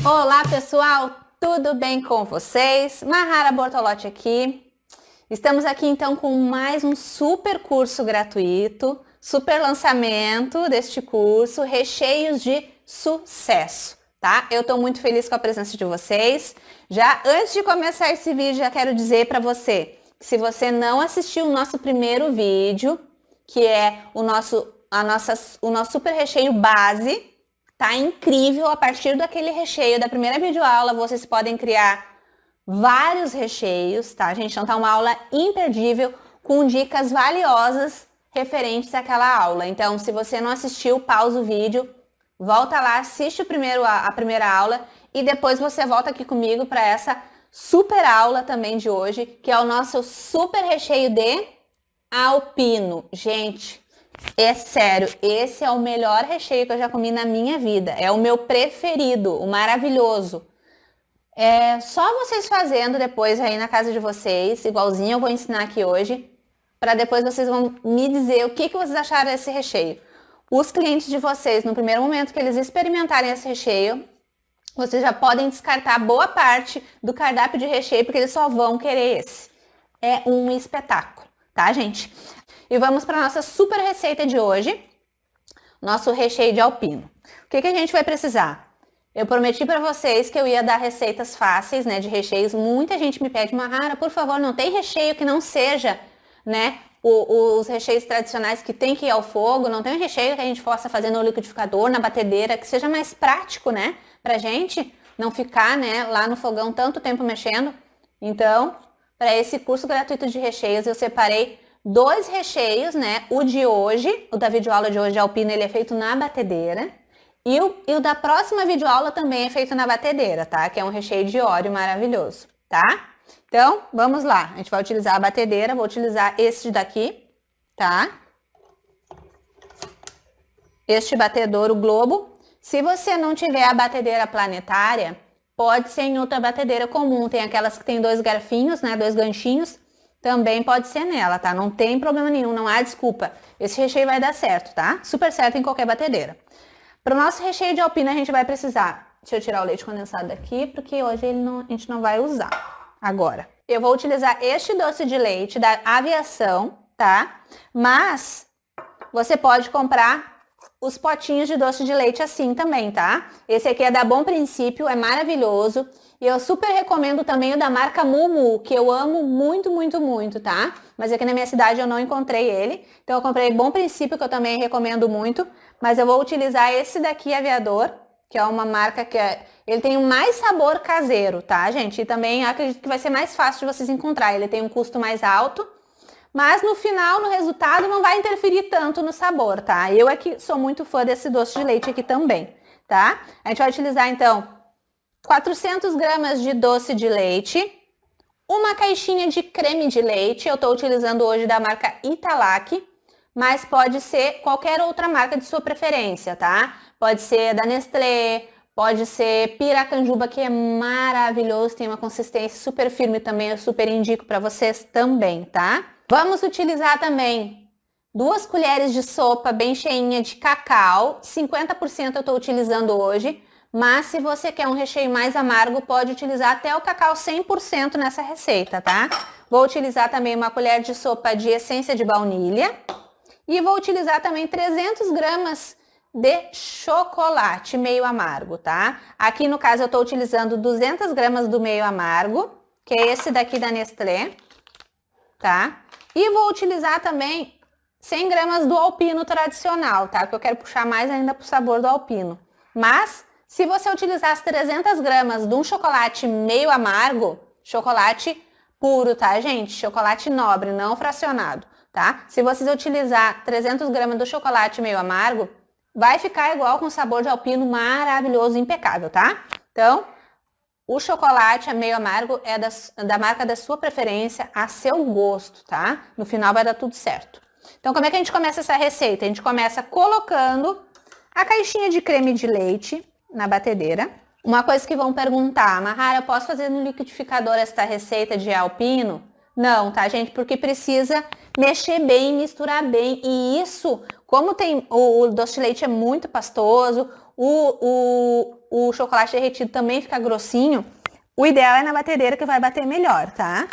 Olá pessoal, tudo bem com vocês? Mahara Bortolotti aqui. Estamos aqui então com mais um super curso gratuito, super lançamento deste curso, Recheios de Sucesso, tá? Eu tô muito feliz com a presença de vocês. Já antes de começar esse vídeo, já quero dizer para você que se você não assistiu o nosso primeiro vídeo, que é o nosso super recheio base, tá incrível. A partir daquele recheio da primeira videoaula, vocês podem criar vários recheios, tá, gente? Então tá uma aula imperdível com dicas valiosas referentes àquela aula. Então, se você não assistiu, pausa o vídeo, volta lá, assiste a primeira aula e depois você volta aqui comigo para essa super aula também de hoje, que é o nosso super recheio de alpino. Gente, é sério, esse é o melhor recheio que eu já comi na minha vida. É o meu preferido, o maravilhoso. É só vocês fazendo depois aí na casa de vocês, igualzinho eu vou ensinar aqui hoje, para depois vocês vão me dizer o que vocês acharam desse recheio. Os clientes de vocês, no primeiro momento que eles experimentarem esse recheio, vocês já podem descartar boa parte do cardápio de recheio, porque eles só vão querer esse. É um espetáculo, tá, gente? E vamos para a nossa super receita de hoje, nosso recheio de alpino. O que a gente vai precisar? Eu prometi para vocês que eu ia dar receitas fáceis, né, de recheios. Muita gente me pede, Mahara, por favor, não tem recheio que não seja, né, os recheios tradicionais que tem que ir ao fogo, não tem um recheio que a gente possa fazer no liquidificador, na batedeira, que seja mais prático, né, pra gente não ficar, né, lá no fogão tanto tempo mexendo. Então, para esse curso gratuito de recheios, eu separei 2 recheios, né, o de hoje, o da videoaula de hoje de alpino, ele é feito na batedeira. E o da próxima videoaula também é feito na batedeira, tá? Que é um recheio de óleo maravilhoso, tá? Então, vamos lá. A gente vai utilizar a batedeira, vou utilizar este daqui, tá? Este batedor, o Globo. Se você não tiver a batedeira planetária, pode ser em outra batedeira comum. Tem aquelas que tem 2 garfinhos, né? 2 ganchinhos. Também pode ser nela, tá? Não tem problema nenhum, não há desculpa. Esse recheio vai dar certo, tá? Super certo em qualquer batedeira. Para o nosso recheio de alpino, a gente vai precisar... Deixa eu tirar o leite condensado daqui, porque hoje a gente não vai usar. Agora, eu vou utilizar este doce de leite da Aviação, tá? Mas você pode comprar os potinhos de doce de leite assim também, tá? Esse aqui é da Bom Princípio, é maravilhoso. E eu super recomendo também o da marca Mumu, que eu amo muito, muito, muito, tá? Mas aqui na minha cidade eu não encontrei ele. Então eu comprei Bom Princípio, que eu também recomendo muito. Mas eu vou utilizar esse daqui, Aviador, que é uma marca que ele tem mais sabor caseiro, tá, gente? E também acredito que vai ser mais fácil de vocês encontrar. Ele tem um custo mais alto, mas no final, no resultado, não vai interferir tanto no sabor, tá? Eu aqui sou muito fã desse doce de leite aqui também, tá? A gente vai utilizar, então, 400 gramas de doce de leite, uma caixinha de creme de leite. Eu tô utilizando hoje da marca Italac, mas pode ser qualquer outra marca de sua preferência, tá? Pode ser da Nestlé, pode ser Piracanjuba, que é maravilhoso, tem uma consistência super firme também, eu super indico para vocês também, tá? Vamos utilizar também 2 colheres de sopa bem cheinha de cacau, 50% eu tô utilizando hoje, mas se você quer um recheio mais amargo, pode utilizar até o cacau 100% nessa receita, tá? Vou utilizar também uma colher de sopa de essência de baunilha. E vou utilizar também 300 gramas de chocolate meio amargo, tá? Aqui no caso eu tô utilizando 200 gramas do meio amargo, que é esse daqui da Nestlé, tá? E vou utilizar também 100 gramas do alpino tradicional, tá? Porque eu quero puxar mais ainda pro sabor do alpino. Mas, se você utilizar as 300 gramas de um chocolate meio amargo, chocolate puro, tá, gente? Chocolate nobre, não fracionado. Tá? Se vocês utilizar 300 gramas do chocolate meio amargo, vai ficar igual com sabor de alpino maravilhoso, impecável, tá? Então, o chocolate meio amargo é da marca da sua preferência, a seu gosto, tá? No final vai dar tudo certo. Então, como é que a gente começa essa receita? A gente começa colocando a caixinha de creme de leite na batedeira. Uma coisa que vão perguntar, Mahara, eu posso fazer no liquidificador esta receita de alpino? Não, tá, gente? Porque precisa mexer bem, misturar bem. E isso, Como tem o doce de leite é muito pastoso, o chocolate derretido também fica grossinho, o ideal é na batedeira que vai bater melhor, tá?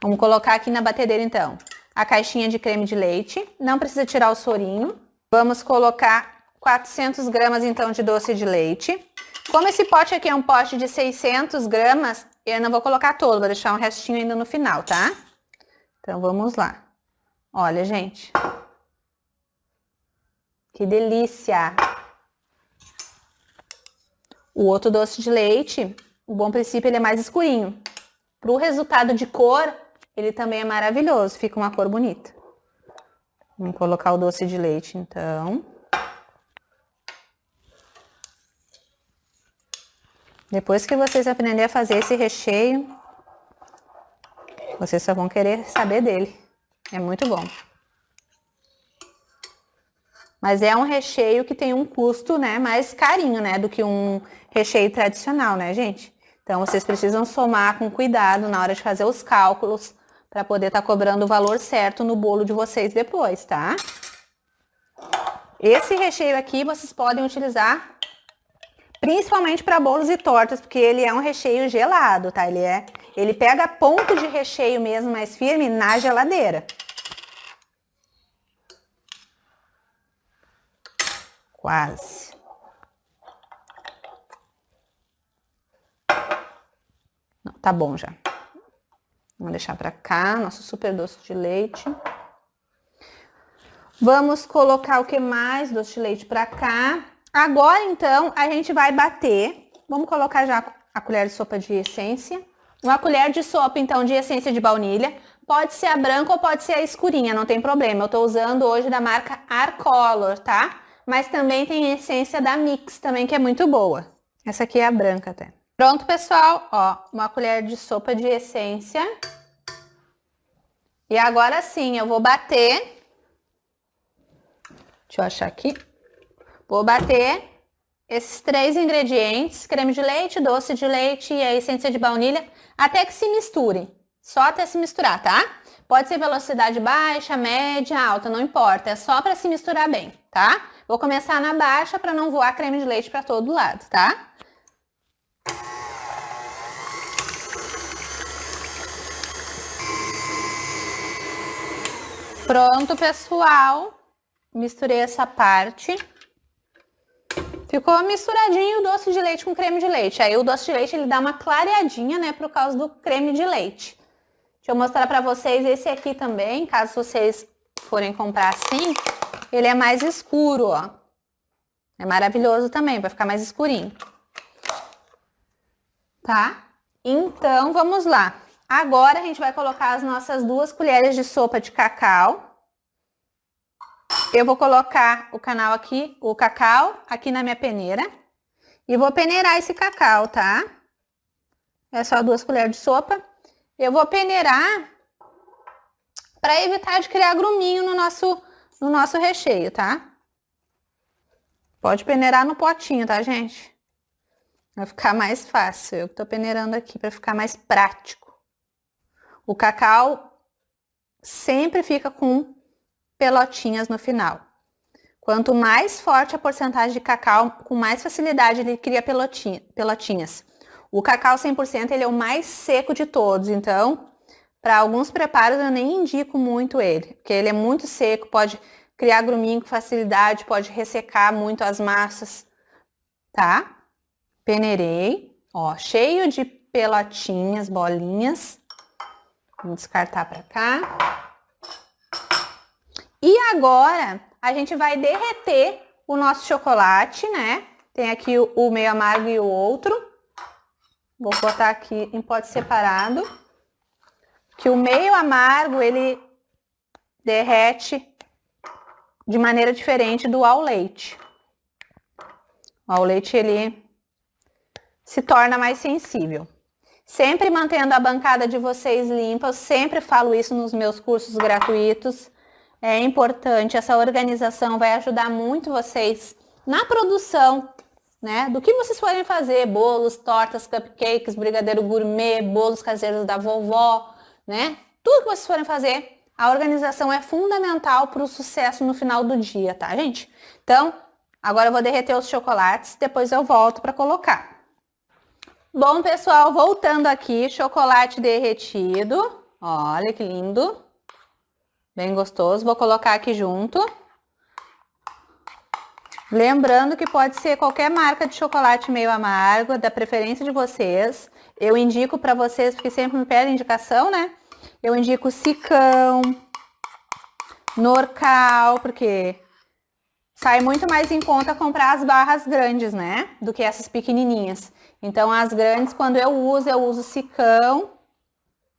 Vamos colocar aqui na batedeira, então, a caixinha de creme de leite. Não precisa tirar o sorinho. Vamos colocar 400 gramas, então, de doce de leite. Como esse pote aqui é um pote de 600 gramas, eu não vou colocar todo, vou deixar um restinho ainda no final, tá? Então, vamos lá. Olha, gente. Que delícia! O outro doce de leite, o bom princípio, ele é mais escurinho. Para o resultado de cor, ele também é maravilhoso, fica uma cor bonita. Vamos colocar o doce de leite, então. Depois que vocês aprenderem a fazer esse recheio, vocês só vão querer saber dele. É muito bom. Mas é um recheio que tem um custo, né, mais carinho, né, do que um recheio tradicional, né, gente? Então, vocês precisam somar com cuidado na hora de fazer os cálculos para poder estar cobrando o valor certo no bolo de vocês depois, tá? Esse recheio aqui vocês podem utilizar principalmente para bolos e tortas, porque ele é um recheio gelado, tá? Ele pega ponto de recheio mesmo mais firme na geladeira. Quase. Não, tá bom já. Vamos deixar pra cá, nosso super doce de leite. Vamos colocar o que mais? Doce de leite pra cá. Agora, então, a gente vai bater. Vamos colocar já a colher de sopa de essência. Uma colher de sopa, então, de essência de baunilha. Pode ser a branca ou pode ser a escurinha, não tem problema. Eu tô usando hoje da marca Arcolor, tá? Mas também tem essência da Mix também, que é muito boa. Essa aqui é a branca até. Pronto, pessoal, ó, uma colher de sopa de essência. E agora sim, eu vou bater. Deixa eu achar aqui. Vou bater esses 3 ingredientes, creme de leite, doce de leite e a essência de baunilha, até que se misturem. Só até se misturar, tá? Pode ser velocidade baixa, média, alta, não importa. É só para se misturar bem, tá? Vou começar na baixa para não voar creme de leite para todo lado, tá? Pronto, pessoal. Misturei essa parte. Ficou misturadinho o doce de leite com creme de leite. Aí o doce de leite ele dá uma clareadinha, né, por causa do creme de leite. Deixa eu mostrar pra vocês esse aqui também, caso vocês forem comprar assim. Ele é mais escuro, ó. É maravilhoso também, vai ficar mais escurinho. Tá? Então, vamos lá. Agora a gente vai colocar as nossas 2 colheres de sopa de cacau. Eu vou colocar o cacau aqui na minha peneira. E vou peneirar esse cacau, tá? É só 2 colheres de sopa. Eu vou peneirar para evitar de criar gruminho no nosso recheio, tá? Pode peneirar no potinho, tá, gente? Vai ficar mais fácil. Eu tô peneirando aqui para ficar mais prático. O cacau sempre fica com pelotinhas no final. Quanto mais forte a porcentagem de cacau, com mais facilidade ele cria pelotinhas. O cacau 100% ele é o mais seco de todos, então, para alguns preparos eu nem indico muito ele, porque ele é muito seco, pode criar gruminho com facilidade, pode ressecar muito as massas, tá? Peneirei, ó, cheio de pelotinhas, bolinhas. Vamos descartar para cá. E agora, a gente vai derreter o nosso chocolate, né? Tem aqui o meio amargo e o outro. Vou botar aqui em pote separado. Que o meio amargo, ele derrete de maneira diferente do ao leite. O ao leite, ele se torna mais sensível. Sempre mantendo a bancada de vocês limpa. Eu sempre falo isso nos meus cursos gratuitos. É importante, essa organização vai ajudar muito vocês na produção, né? Do que vocês forem fazer, bolos, tortas, cupcakes, brigadeiro gourmet, bolos caseiros da vovó, né? Tudo que vocês forem fazer, a organização é fundamental para o sucesso no final do dia, tá, gente? Então, agora eu vou derreter os chocolates, depois eu volto para colocar. Bom, pessoal, voltando aqui, chocolate derretido. Olha que lindo. Bem gostoso. Vou colocar aqui junto. Lembrando que pode ser qualquer marca de chocolate meio amargo, da preferência de vocês. Eu indico para vocês, porque sempre me pedem indicação, né? Eu indico Sicão, Norcal, porque sai muito mais em conta comprar as barras grandes, né? Do que essas pequenininhas. Então, as grandes, quando eu uso Sicão,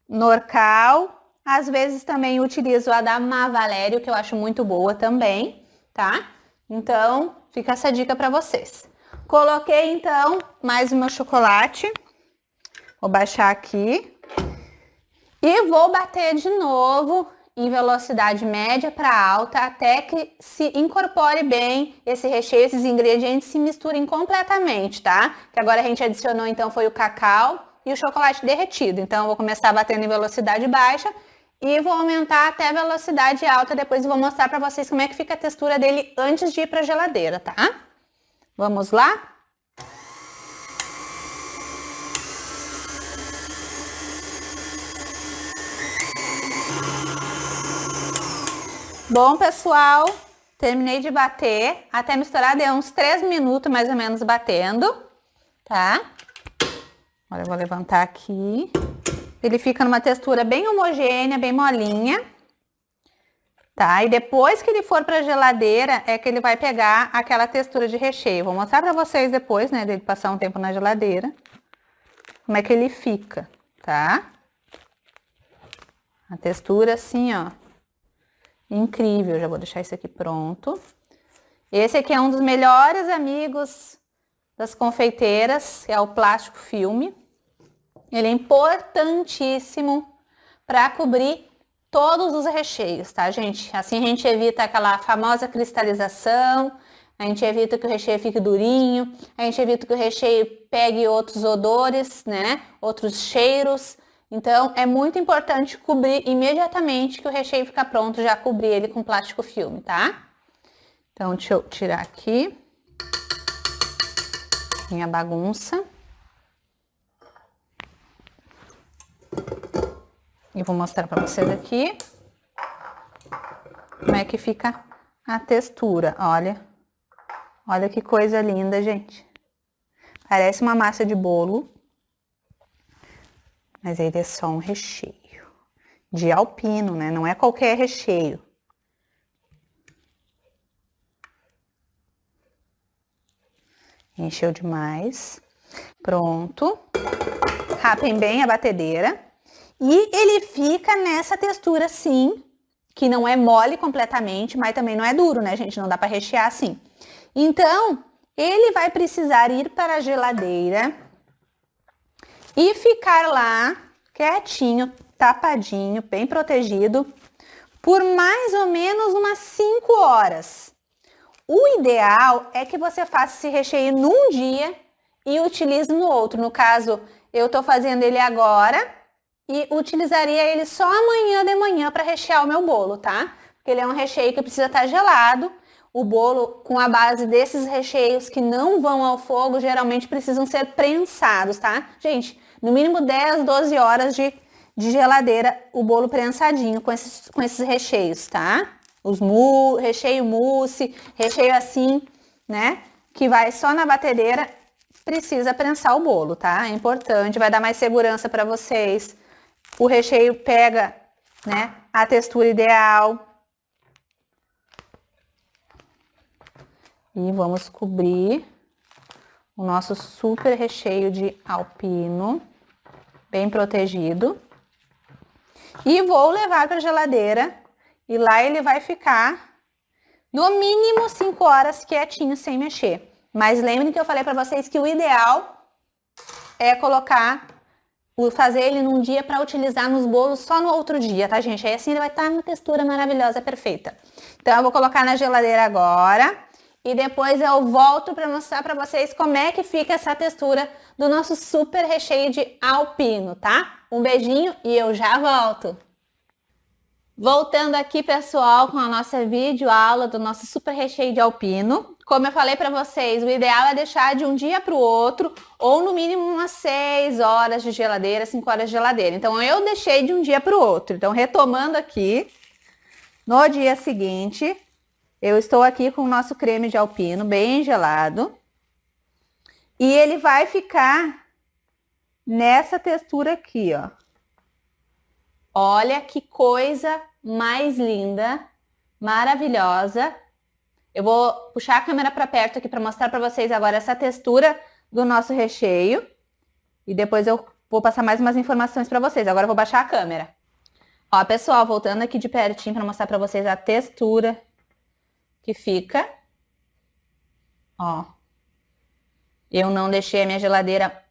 Norcal. Às vezes também utilizo a da Mavalério, que eu acho muito boa também, tá? Então, fica essa dica para vocês. Coloquei, então, mais o meu chocolate. Vou baixar aqui. E vou bater de novo em velocidade média para alta, até que se incorpore bem esse recheio, esses ingredientes se misturem completamente, tá? Que agora a gente adicionou, então, foi o cacau e o chocolate derretido. Então, eu vou começar batendo em velocidade baixa e vou aumentar até a velocidade alta, depois eu vou mostrar para vocês como é que fica a textura dele antes de ir para a geladeira, tá? Vamos lá? Bom, pessoal, terminei de bater, até misturar, deu uns 3 minutos mais ou menos batendo, tá? Agora eu vou levantar aqui. Ele fica numa textura bem homogênea, bem molinha, tá? E depois que ele for para a geladeira, é que ele vai pegar aquela textura de recheio. Vou mostrar para vocês depois, né, dele passar um tempo na geladeira, como é que ele fica, tá? A textura assim, ó, incrível. Já vou deixar esse aqui pronto. Esse aqui é um dos melhores amigos das confeiteiras, é o plástico filme. Ele é importantíssimo para cobrir todos os recheios, tá, gente? Assim a gente evita aquela famosa cristalização, a gente evita que o recheio fique durinho, a gente evita que o recheio pegue outros odores, né? Outros cheiros. Então, é muito importante cobrir imediatamente que o recheio fica pronto, já cobrir ele com plástico filme, tá? Então, deixa eu tirar aqui minha bagunça. E vou mostrar para vocês aqui como é que fica a textura, olha. Olha que coisa linda, gente. Parece uma massa de bolo, mas ele é só um recheio de alpino, né? Não é qualquer recheio. Encheu demais. Pronto. Rapem bem a batedeira. E ele fica nessa textura assim, que não é mole completamente, mas também não é duro, né, gente? Não dá para rechear assim. Então, ele vai precisar ir para a geladeira e ficar lá quietinho, tapadinho, bem protegido, por mais ou menos umas 5 horas. O ideal é que você faça esse recheio num dia e utilize no outro. No caso, eu tô fazendo ele agora e utilizaria ele só amanhã de manhã para rechear o meu bolo, tá? Porque ele é um recheio que precisa estar gelado. O bolo com a base desses recheios que não vão ao fogo, geralmente precisam ser prensados, tá? Gente, no mínimo 10, 12 horas de geladeira, o bolo prensadinho com esses recheios, tá? Recheio mousse, recheio assim, né? Que vai só na batedeira, precisa prensar o bolo, tá? É importante, vai dar mais segurança para vocês. O recheio pega, né, a textura ideal. E vamos cobrir o nosso super recheio de alpino, bem protegido. E vou levar para a geladeira e lá ele vai ficar no mínimo 5 horas quietinho, sem mexer. Mas lembrem que eu falei para vocês que o ideal é fazer ele num dia para utilizar nos bolos só no outro dia, tá, gente? Aí assim ele vai estar uma textura maravilhosa, perfeita. Então eu vou colocar na geladeira agora e depois eu volto para mostrar para vocês como é que fica essa textura do nosso super recheio de alpino, tá? Um beijinho e eu já volto. Voltando aqui, pessoal, com a nossa videoaula do nosso super recheio de alpino. Como eu falei para vocês, o ideal é deixar de um dia para o outro, ou no mínimo umas 6 horas de geladeira, 5 horas de geladeira. Então, eu deixei de um dia para o outro. Então, retomando aqui, no dia seguinte, eu estou aqui com o nosso creme de alpino bem gelado. E ele vai ficar nessa textura aqui, ó. Olha que coisa mais linda, maravilhosa. Eu vou puxar a câmera para perto aqui para mostrar para vocês agora essa textura do nosso recheio. E depois eu vou passar mais umas informações para vocês. Agora eu vou baixar a câmera. Ó, pessoal, voltando aqui de pertinho para mostrar para vocês a textura que fica. Ó. Eu não deixei a minha geladeira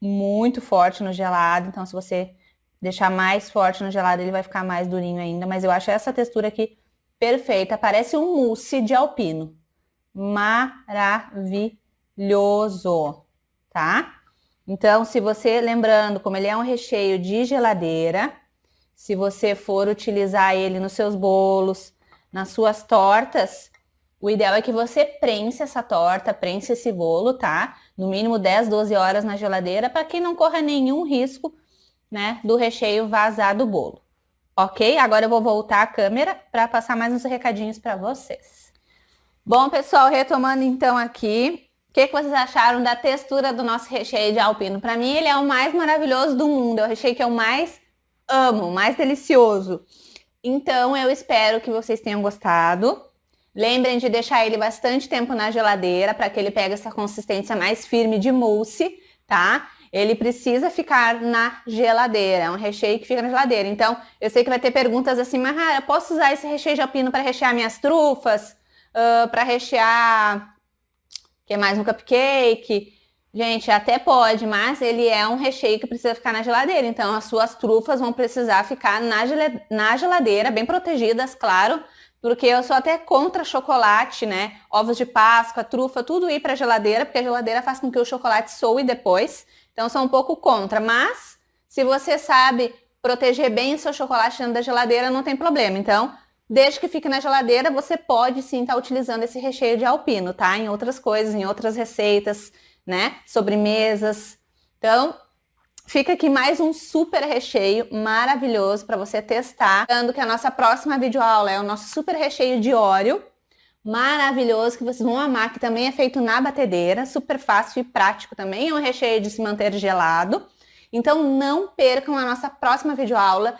muito forte no gelado, então se você deixar mais forte no gelado, ele vai ficar mais durinho ainda. Mas eu acho essa textura aqui perfeita. Parece um mousse de alpino. Maravilhoso, tá? Então, se você, lembrando, como ele é um recheio de geladeira, se você for utilizar ele nos seus bolos, nas suas tortas, o ideal é que você prense essa torta, prense esse bolo, tá? No mínimo 10, 12 horas na geladeira, para que não corra nenhum risco, né, do recheio vazar do bolo. Ok? Agora eu vou voltar a câmera para passar mais uns recadinhos para vocês. Bom, pessoal, retomando então aqui, o que vocês acharam da textura do nosso recheio de alpino? Para mim, ele é o mais maravilhoso do mundo, é o recheio que eu mais amo, mais delicioso. Então, eu espero que vocês tenham gostado. Lembrem de deixar ele bastante tempo na geladeira para que ele pegue essa consistência mais firme de mousse, tá? Ele precisa ficar na geladeira, é um recheio que fica na geladeira. Então, eu sei que vai ter perguntas assim, mas eu posso usar esse recheio de alpino para rechear minhas trufas? Para rechear, que mais, um cupcake? Gente, até pode, mas ele é um recheio que precisa ficar na geladeira. Então, as suas trufas vão precisar ficar na geladeira, bem protegidas, claro. Porque eu sou até contra chocolate, né? Ovos de Páscoa, trufa, tudo ir para a geladeira, porque a geladeira faz com que o chocolate soe depois. Então, sou um pouco contra. Mas, se você sabe proteger bem o seu chocolate dentro da geladeira, não tem problema. Então, desde que fique na geladeira, você pode sim estar utilizando esse recheio de alpino, tá? Em outras coisas, em outras receitas, né? Sobremesas. Então, fica aqui mais um super recheio maravilhoso para você testar. Lembrando que a nossa próxima videoaula é o nosso super recheio de Oreo. Maravilhoso, que vocês vão amar, que também é feito na batedeira, super fácil e prático também, é um recheio de se manter gelado. Então não percam a nossa próxima videoaula.